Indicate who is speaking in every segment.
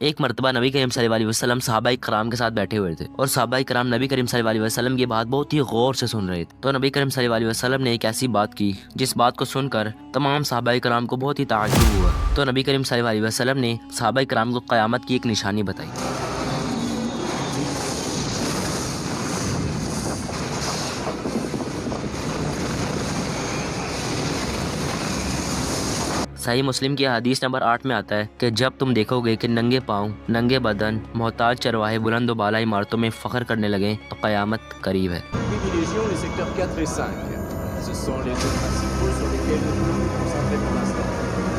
Speaker 1: ایک مرتبہ نبی کریم صلی اللہ علیہ وسلم صحابہ کرام کے ساتھ بیٹھے ہوئے تھے اور صحابہ کرام نبی کریم صلی اللہ علیہ وسلم کی بات بہت ہی غور سے سن رہے تھے. تو نبی کریم صلی اللہ علیہ وسلم نے ایک ایسی بات کی جس بات کو سن کر تمام صحابہ کرام کو بہت ہی تعجب ہوا. تو نبی کریم صلی اللہ علیہ وسلم نے صحابہ کرام کو قیامت کی ایک نشانی بتائی. صحیح مسلم کی حدیث نمبر 8 میں آتا ہے کہ جب تم دیکھو گے کہ ننگے پاؤں، ننگے بدن، محتاج چرواہے بلند و بالا عمارتوں میں فخر کرنے لگیں تو قیامت قریب ہے.
Speaker 2: Privilégions les secteurs 4 et 5. Ce sont les deux principaux sur lesquels nous nous concentrer pour l'instant.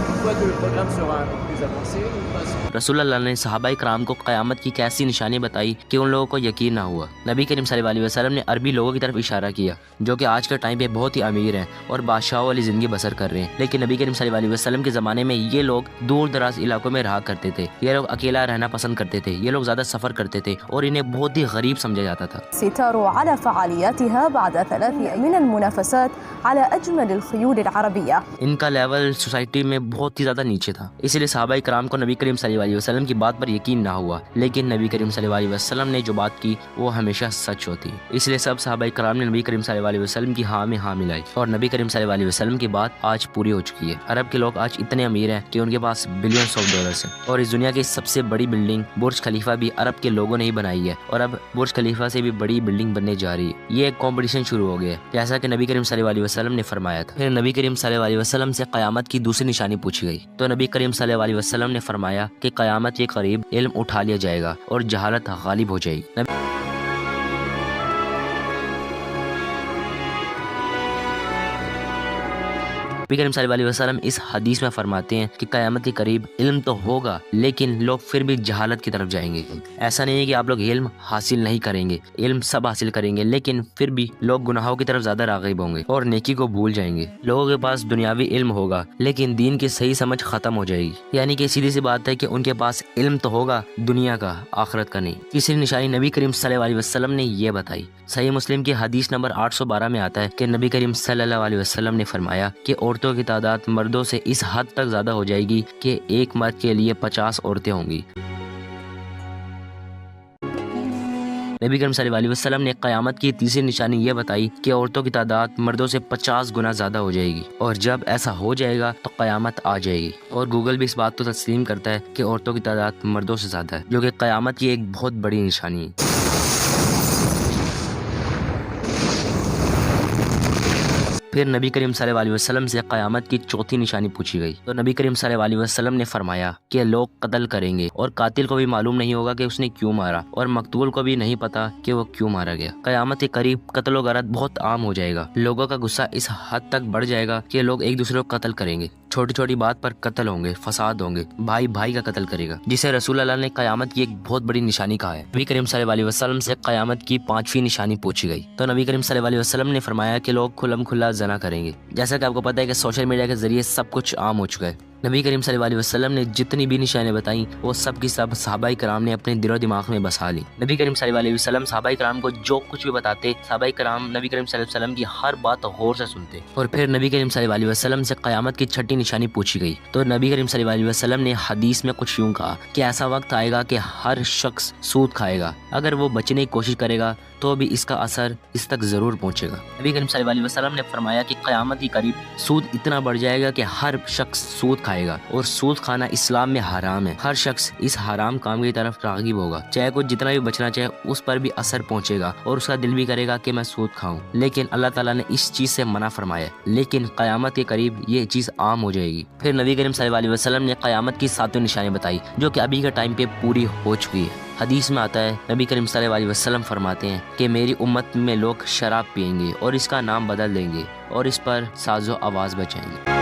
Speaker 2: Une fois que le programme sera un peu plus avancé, nous passons.
Speaker 1: رسول اللہ نے صحابہ کرام کو قیامت کی کیسی نشانی بتائی کہ ان لوگوں کو یقین نہ ہوا. نبی کریم صلی اللہ علیہ وسلم نے عربی لوگوں کی طرف اشارہ کیا جو کہ آج کے ٹائم پہ بہت ہی امیر ہیں اور بادشاہوں والی زندگی بسر کر رہے ہیں، لیکن نبی کریم صلی اللہ علیہ وسلم کے زمانے میں یہ لوگ دور دراز علاقوں میں رہا کرتے تھے. یہ لوگ اکیلا رہنا پسند کرتے تھے، یہ لوگ زیادہ سفر کرتے تھے اور انہیں بہت ہی غریب سمجھا جاتا تھا.
Speaker 3: ستار على فعالياتها بعد 3 من المنافسات على أجمل الخيول العربية.
Speaker 1: ان کا لیول سوسائٹی میں بہت ہی زیادہ نیچے تھا، اس لیے صحابہ کرام کو نبی کریم صلی اللہ علیہ وسلم کی بات پر یقین نہ ہوا، لیکن نبی کریم صلی اللہ علیہ وسلم نے جو بات کی وہ ہمیشہ سچ ہوتی ہے. اس لیے سب صحابہ کرام نے نبی کریم صلی اللہ علیہ وسلم کی ہاں میں ہاں ملائی اور نبی کریم صلی اللہ علیہ وسلم کی بات آج پوری ہو چکی ہے. عرب کے لوگ آج اتنے امیر ہیں کہ ان کے پاس بلینس آف ڈالرز ہیں اور اس دنیا کی سب سے بڑی بلڈنگ برج خلیفہ بھی عرب کے لوگوں نے ہی بنائی ہے اور اب برج خلیفہ سے بھی بڑی بلڈنگ بننے جا رہی ہے. یہ ایک کمپٹیشن شروع ہو گیا ہے جیسا کہ نبی کریم صلی اللہ علیہ وسلم نے فرمایا تھا. پھر نبی کریم صلی اللہ علیہ وسلم سے قیامت کی دوسری نشانی پوچھی گئی تو نبی کریم صلی اللہ علیہ وسلم نے فرمایا کہ قیامت کے قریب علم اٹھا لیا جائے گا اور جہالت غالب ہو جائے گی. نبی کریم صلی اللہ علیہ وسلم اس حدیث میں فرماتے ہیں کہ قیامت کے قریب علم تو ہوگا لیکن لوگ پھر بھی جہالت کی طرف جائیں گے. ایسا نہیں ہے کہ آپ لوگ علم حاصل نہیں کریں گے، علم سب حاصل کریں گے، لیکن پھر بھی لوگ گناہوں کی طرف زیادہ راغب ہوں گے اور نیکی کو بھول جائیں گے. لوگوں کے پاس دنیاوی علم ہوگا لیکن دین کی صحیح سمجھ ختم ہو جائے گی. یعنی کہ سیدھی سی بات ہے کہ ان کے پاس علم تو ہوگا دنیا کا، آخرت کا نہیں. تیسری نشانی نبی کریم صلی اللہ علیہ وسلم نے یہ بتائی. صحیح مسلم کی حدیث نمبر 812 میں آتا ہے کہ نبی کریم صلی اللہ علیہ وسلم نے فرمایا کہ عورتوں کی تعداد مردوں سے اس حد تک زیادہ ہو جائے گی کہ ایک مرد کے لیے 50 عورتیں ہوں گی. نبی کریم صلی اللہ علیہ وسلم نے قیامت کی تیسری نشانی یہ بتائی کہ عورتوں کی تعداد مردوں سے 50 گنا زیادہ ہو جائے گی اور جب ایسا ہو جائے گا تو قیامت آ جائے گی. اور گوگل بھی اس بات کو تسلیم کرتا ہے کہ عورتوں کی تعداد مردوں سے زیادہ ہے، جو کہ قیامت کی ایک بہت بڑی نشانی ہے. پھر نبی کریم صلی اللہ علیہ وسلم سے قیامت کی چوتھی نشانی پوچھی گئی تو نبی کریم صلی اللہ علیہ وسلم نے فرمایا کہ لوگ قتل کریں گے اور قاتل کو بھی معلوم نہیں ہوگا کہ اس نے کیوں مارا اور مقتول کو بھی نہیں پتا کہ وہ کیوں مارا گیا. قیامت کے قریب قتل و غارت بہت عام ہو جائے گا. لوگوں کا غصہ اس حد تک بڑھ جائے گا کہ لوگ ایک دوسرے کو قتل کریں گے. چھوٹی چھوٹی بات پر قتل ہوں گے، فساد ہوں گے، بھائی بھائی کا قتل کرے گا، جسے رسول اللہ نے قیامت کی ایک بہت بڑی نشانی کہا ہے. نبی کریم صلی اللہ علیہ وسلم سے قیامت کی 5ویں نشانی پوچھی گئی تو نبی کریم صلی اللہ علیہ وسلم نے فرمایا کہ لوگ کھلم کھلا زنا کریں گے. جیسا کہ آپ کو پتہ ہے کہ سوشل میڈیا کے ذریعے سب کچھ عام ہو چکا ہے. نبی کریم صلی اللہ علیہ وسلم نے جتنی بھی نشانیں بتائیں وہ سب کی سب صحابہ کرام نے اپنے دل و دماغ میں بسا لی. نبی کریم صلی اللہ علیہ وسلم صحابہ کرام کو جو کچھ بھی بتاتے، صحابہ کرام نبی کریم صلی اللہ علیہ وسلم کی ہر بات غور سے سنتے. اور پھر نبی کریم صلی اللہ علیہ وسلم سے قیامت کی 6ٹھی نشانی پوچھی گئی تو نبی کریم صلی اللہ علیہ وسلم نے حدیث میں کچھ یوں کہا کہ ایسا وقت آئے گا کہ ہر شخص سود کھائے گا، اگر وہ بچنے کی کوشش کرے گا تو بھی اس کا اثر اس تک ضرور پہنچے گا. نبی کریم صلی اللہ علیہ وسلم نے فرمایا کہ قیامت کے قریب سود اتنا بڑھ جائے گا کہ ہر شخص سود کھائے گا اور سود کھانا اسلام میں حرام ہے. ہر شخص اس حرام کام کی طرف راغب ہوگا، چاہے کوئی جتنا بھی بچنا چاہے اس پر بھی اثر پہنچے گا اور اس کا دل بھی کرے گا کہ میں سود کھاؤں، لیکن اللہ تعالیٰ نے اس چیز سے منع فرمایا. لیکن قیامت کے قریب یہ چیز عام ہو جائے گی. پھر نبی کریم صلی اللہ علیہ وسلم نے قیامت کی 7ویں نشانی بتائی جو کہ ابھی کے ٹائم پہ پوری ہو چکی ہے. حدیث میں آتا ہے نبی کریم صلی اللہ علیہ وسلم فرماتے ہیں کہ میری امت میں لوگ شراب پئیں گے اور اس کا نام بدل دیں گے اور اس پر ساز و آواز بجائیں گے.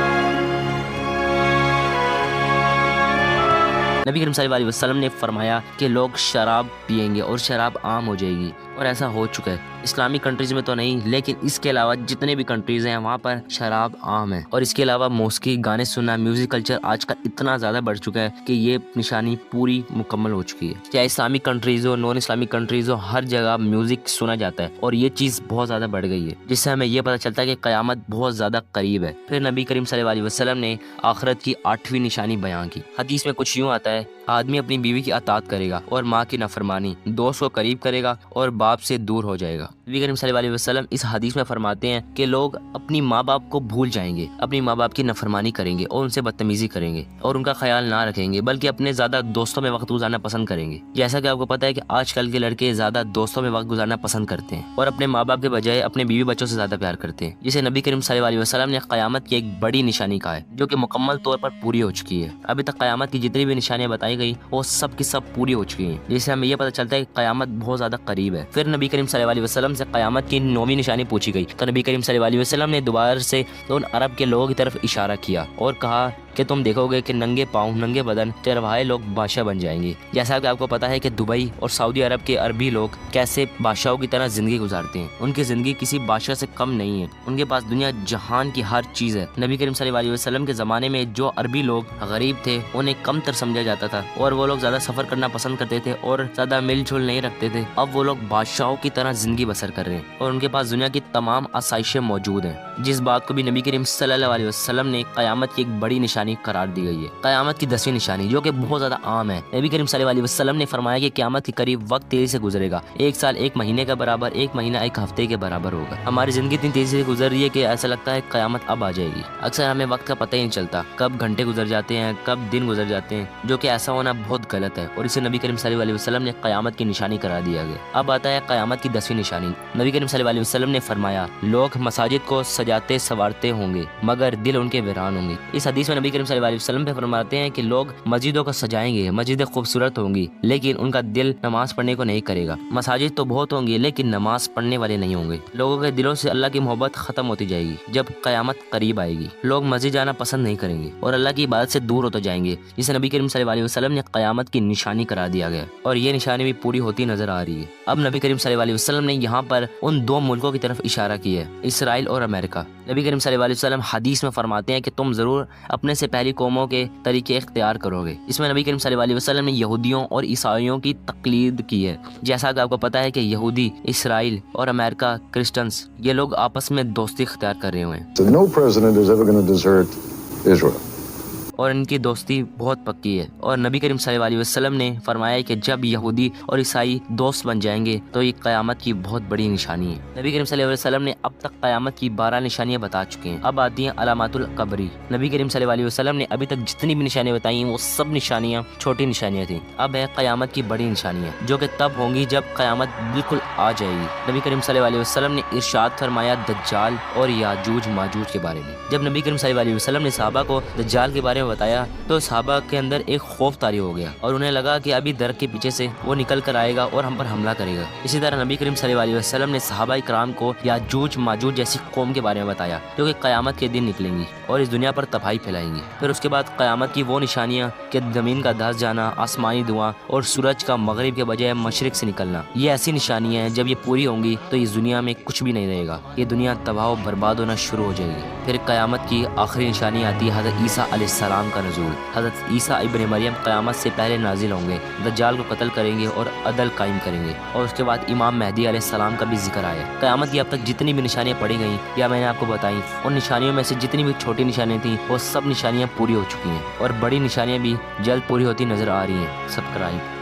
Speaker 1: نبی کریم صلی اللہ علیہ وسلم نے فرمایا کہ لوگ شراب پئیں گے اور شراب عام ہو جائے گی اور ایسا ہو چکا ہے. اسلامی کنٹریز میں تو نہیں لیکن اس کے علاوہ جتنے بھی کنٹریز ہیں وہاں پر شراب عام ہے. اور اس کے علاوہ موسیقی، گانے سننا، میوزک کلچر آج کل اتنا زیادہ بڑھ چکا ہے کہ یہ نشانی پوری مکمل ہو چکی ہے. چاہے اسلامی کنٹریز ہو، نان اسلامی کنٹریز ہو، ہر جگہ میوزک سنا جاتا ہے اور یہ چیز بہت زیادہ بڑھ گئی ہے جس سے ہمیں یہ پتہ چلتا ہے کہ قیامت بہت زیادہ قریب ہے. پھر نبی کریم صلی اللہ علیہ وسلم نے آخرت کی 8ویں نشانی بیان کی. حدیث میں کچھ یوں آتا ہے آدمی اپنی بیوی کی اطاعت کرے گا اور ماں کی نافرمانی، دوست کو قریب کرے گا اور باپ سے دور ہو جائے گا۔ نبی کریم صلی اللہ علیہ وسلم اس حدیث میں فرماتے ہیں کہ لوگ اپنی ماں باپ کو بھول جائیں گے، اپنی ماں باپ کی نافرمانی کریں گے اور ان سے بدتمیزی کریں گے اور ان کا خیال نہ رکھیں گے، بلکہ اپنے زیادہ دوستوں میں وقت گزارنا پسند کریں گے۔ جیسا کہ آپ کو پتہ ہے کہ آج کل کے لڑکے زیادہ دوستوں میں وقت گزارنا پسند کرتے ہیں اور اپنے ماں باپ کے بجائے اپنے بیوی بچوں سے زیادہ پیار کرتے ہیں، جسے نبی کریم صلی اللہ علیہ وسلم نے قیامت کی ایک بڑی نشانی کہا ہے، جو کہ مکمل طور پر پوری ہو چکی ہے۔ ابھی تک قیامت کی جتنی بھی نشانیاں بتائی گئی وہ سب کی سب پوری ہو چکی ہیں، جس سے ہمیں یہ پتہ چلتا ہے کہ قیامت بہت زیادہ قریب ہے۔ پھر نبی کریم صلی اللہ علیہ وسلم سے قیامت کی 9ویں نشانی پوچھی گئی تو نبی کریم صلی اللہ علیہ وسلم نے دوبارہ سے ان عرب کے لوگوں کی طرف اشارہ کیا اور کہا کہ تم دیکھو گے کہ ننگے پاؤں ننگے بدن چرواہے لوگ بادشاہ بن جائیں گے۔ جیسا کہ آپ کو پتا ہے کہ دبئی اور سعودی عرب کے عربی لوگ کیسے بادشاہوں کی طرح زندگی گزارتے ہیں، ان کی زندگی کسی بادشاہ سے کم نہیں ہے، ان کے پاس دنیا جہان کی ہر چیز ہے۔ نبی کریم صلی اللہ علیہ وسلم کے زمانے میں جو عربی لوگ غریب تھے انہیں کم تر سمجھا جاتا تھا اور وہ لوگ زیادہ سفر کرنا پسند کرتے تھے اور زیادہ مل جل نہیں رکھتے تھے۔ اب وہ لوگ بادشاہوں کی طرح زندگی بسر کر رہے ہیں اور ان کے پاس دنیا کی تمام آسائشیں موجود ہیں، جس بات کو بھی نبی کریم صلی اللہ علیہ وسلم نے قیامت کی ایک بڑی نشانی قرار دی گئی ہے۔ قیامت کی 10ویں نشانی جو کہ بہت زیادہ عام ہے، نبی کریم صلی اللہ علیہ وسلم نے فرمایا کہ قیامت کے قریب وقت تیزی سے گزرے گا، 1 سال 1 مہینے کا برابر، 1 مہینہ 1 ہفتے کے برابر ہوگا۔ ہماری زندگی اتنی تیزی سے گزر رہی ہے کہ ایسا لگتا ہے قیامت اب آ جائے گی۔ اکثر ہمیں وقت کا پتہ ہی نہیں چلتا، کب گھنٹے گزر جاتے ہیں، کب دن گزر جاتے ہیں، جو کہ ایسا ہونا بہت غلط ہے اور اسے نبی کریم صلی اللہ علیہ وسلم نے قیامت کی نشانی قرار دیا گیا۔ اب آتا ہے قیامت کی 10ویں نشانی۔ نبی کریم صلی اللہ علیہ وسلم نے فرمایا لوگ مساجد کو سجاتے سنوارتے ہوں گے مگر دل ان کے ویران ہوں گے۔ اس حدیث میں نبی کریم صلی اللہ علیہ وسلم پہ فرماتے ہیں کہ لوگ مسجدوں کو سجائیں گے، مسجدیں خوبصورت ہوں گی لیکن ان کا دل نماز پڑھنے کو نہیں کرے گا۔ مساجد تو بہت ہوں گی لیکن نماز پڑھنے والے نہیں ہوں گے۔ لوگوں کے دلوں سے اللہ کی محبت ختم ہوتی جائے گی جب قیامت قریب آئے گی۔ لوگ مسجد جانا پسند نہیں کریں گے اور اللہ کی عبادت سے دور ہوتے جائیں گے، جسے نبی کریم صلی اللہ علیہ وسلم نے قیامت کی نشانی قرار دیا گیا اور یہ نشانی بھی پوری ہوتی نظر آ رہی ہے۔ اب نبی کریم صلی اللہ علیہ وسلم نے یہاں پر ان 2 ملکوں کی طرف اشارہ کیا ہے، اسرائیل اور امریکہ۔ نبی کریم صلی اللہ علیہ وسلم حدیث میں فرماتے ہیں کہ تم ضرور اپنے سے پہلی قوموں کے طریقے اختیار کرو گے۔ اس میں نبی کریم صلی اللہ علیہ وسلم نے یہودیوں اور عیسائیوں کی تقلید کی ہے۔ جیسا کہ آپ کو پتا ہے کہ یہودی، اسرائیل اور امریکہ کرسچنز یہ لوگ آپس میں دوستی اختیار کر رہے ہوئے ہیں۔
Speaker 4: So no president is ever going to desert Israel.
Speaker 1: اور ان کی دوستی بہت پکی ہے اور نبی کریم صلی اللہ علیہ وسلم نے فرمایا کہ جب یہودی اور عیسائی دوست بن جائیں گے تو یہ قیامت کی بہت بڑی نشانی ہے۔ نبی کریم صلی اللہ علیہ وسلم نے اب تک قیامت کی 12 نشانیاں بتا چکے ہیں۔ اب آتی ہیں علامات القبری۔ نبی کریم صلی اللہ علیہ وسلم نے ابھی تک جتنی بھی نشانیاں بتائی ہیں وہ سب نشانیاں چھوٹی نشانیاں تھیں۔ اب ہے قیامت کی بڑی نشانیاں جو کہ تب ہوں گی جب قیامت بالکل آ جائے گی۔ نبی کریم صلی اللہ علیہ وسلم نے ارشاد فرمایا دجال اور یاجوج ماجوج کے بارے میں۔ جب نبی کریم صلی اللہ علیہ وسلم نے صحابہ کو دجال کے بارے میں بتایا تو صحابہ کے اندر ایک خوف طاری ہو گیا اور انہیں لگا کہ ابھی درخت کے پیچھے سے وہ نکل کر آئے گا اور ہم پر حملہ کرے گا۔ اسی طرح نبی کریم صلی اللہ علیہ وسلم نے صحابہ کرام کو یاجوج ماجوج جیسی قوم کے بارے میں بتایا جو کہ قیامت کے دن نکلیں گی اور اس دنیا پر تباہی پھیلائیں گی۔ پھر اس کے بعد قیامت کی وہ نشانیاں کہ زمین کا دھس جانا، آسمانی دھواں اور سورج کا مغرب کے بجائے مشرق سے نکلنا، یہ ایسی نشانیاں ہیں جب یہ پوری ہوں گی تو اس دنیا میں کچھ بھی نہیں رہے گا، یہ دنیا تباہ و برباد ہونا شروع ہو جائے گی۔ پھر قیامت کی آخری نشانی آتی ہے حضرت عیسیٰ علیہ السلام کا نزول۔ حضرت عیسیٰ ابن مریم قیامت سے پہلے نازل ہوں گے، دجال کو قتل کریں گے اور عدل قائم کریں گے، اور اس کے بعد امام مہدی علیہ السلام کا بھی ذکر آیا۔ قیامت کی اب تک جتنی بھی نشانیاں پڑھی گئیں یا میں نے آپ کو بتائیں، ان نشانیوں میں سے جتنی بھی چھوٹی نشانیاں تھیں وہ سب نشانیاں پوری ہو چکی ہیں اور بڑی نشانیاں بھی جلد پوری ہوتی نظر آ رہی ہیں۔ سبسکرائب